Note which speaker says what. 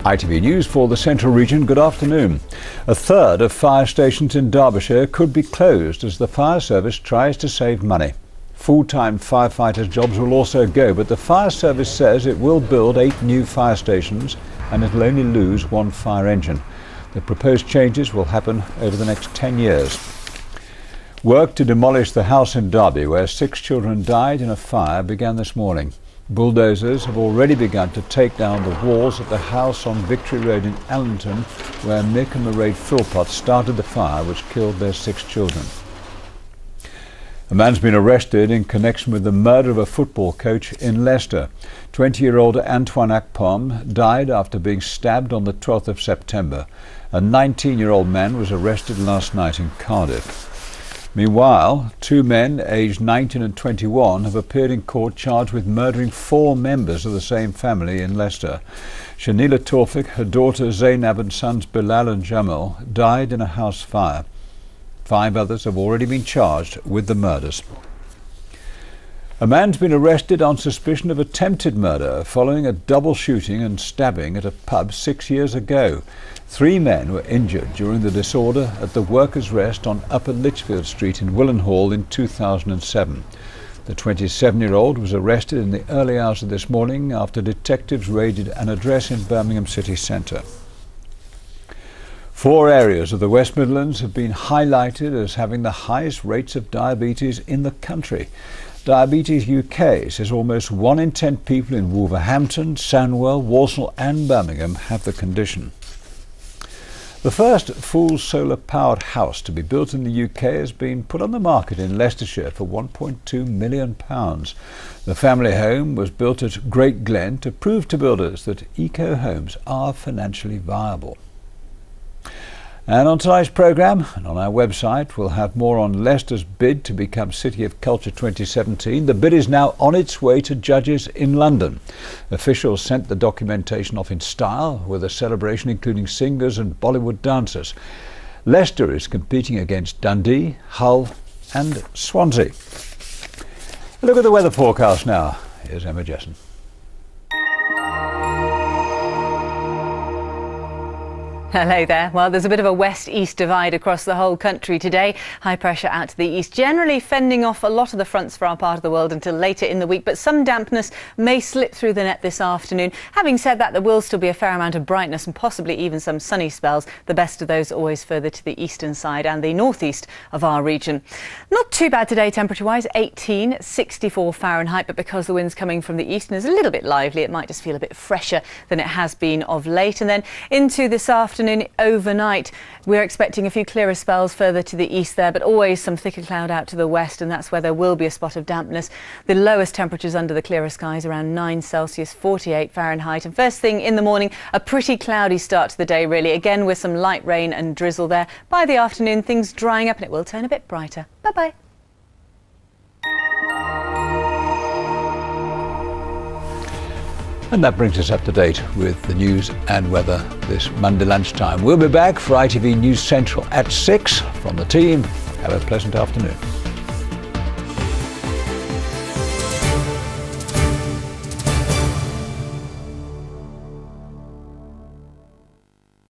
Speaker 1: ITV News for the Central Region. Good afternoon. A third of fire stations in Derbyshire could be closed as the fire service tries to save money. Full-time firefighters' jobs will also go, but the fire service says it will build 8 new fire stations and it'll only lose 1 fire engine. The proposed changes will happen over the next 10 years. Work to demolish the house in Derby, where 6 children died in a fire, began this morning. Bulldozers have already begun to take down the walls of the house on Victory Road in Allington, where Mick and Mairead Philpott started the fire which killed their 6 children. A man's been arrested in connection with the murder of a football coach in Leicester. 20-year-old Antoine Akpom died after being stabbed on the 12th of September. A 19-year-old man was arrested last night in Cardiff. Meanwhile, 2 men aged 19 and 21 have appeared in court charged with murdering 4 members of the same family in Leicester. Shanila Tawfik, her daughter Zainab and sons Bilal and Jamal died in a house fire. 5 others have already been charged with the murders. A man's been arrested on suspicion of attempted murder following a double shooting and stabbing at a pub 6 years ago. 3 men were injured during the disorder at the Workers' Rest on Upper Lichfield Street in Willenhall in 2007. The 27-year-old was arrested in the early hours of this morning after detectives raided an address in Birmingham city centre. 4 areas of the West Midlands have been highlighted as having the highest rates of diabetes in the country. Diabetes UK says almost 1 in 10 people in Wolverhampton, Sandwell, Walsall and Birmingham have the condition. The first full solar-powered house to be built in the UK has been put on the market in Leicestershire for £1.2 million. The family home was built at Great Glen to prove to builders that eco-homes are financially viable. And on tonight's programme and on our website, we'll have more on Leicester's bid to become City of Culture 2017. The bid is now on its way to judges in London. Officials sent the documentation off in style, with a celebration including singers and Bollywood dancers. Leicester is competing against Dundee, Hull and Swansea. Look at the weather forecast now. Here's Emma Jesson.
Speaker 2: Hello there. Well, there's a bit of a west-east divide across the whole country today. High pressure out to the east, generally fending off a lot of the fronts for our part of the world until later in the week, but some dampness may slip through the net this afternoon. Having said that, there will still be a fair amount of brightness and possibly even some sunny spells. The best of those always further to the eastern side and the northeast of our region. Not too bad today temperature-wise, 18, 64 Fahrenheit, but because the wind's coming from the east and is a little bit lively, it might just feel a bit fresher than it has been of late. And then into this afternoon, overnight, we're expecting a few clearer spells further to the east there, but always some thicker cloud out to the west, and that's where there will be a spot of dampness. The lowest temperatures under the clearer skies around 9 Celsius, 48 Fahrenheit. And first thing in the morning, a pretty cloudy start to the day, really, again with some light rain and drizzle there. By the afternoon, things drying up and it will turn a bit brighter. Bye-bye.
Speaker 1: And that brings us up to date with the news and weather this Monday lunchtime. We'll be back for ITV News Central at 6. From the team, have a pleasant afternoon.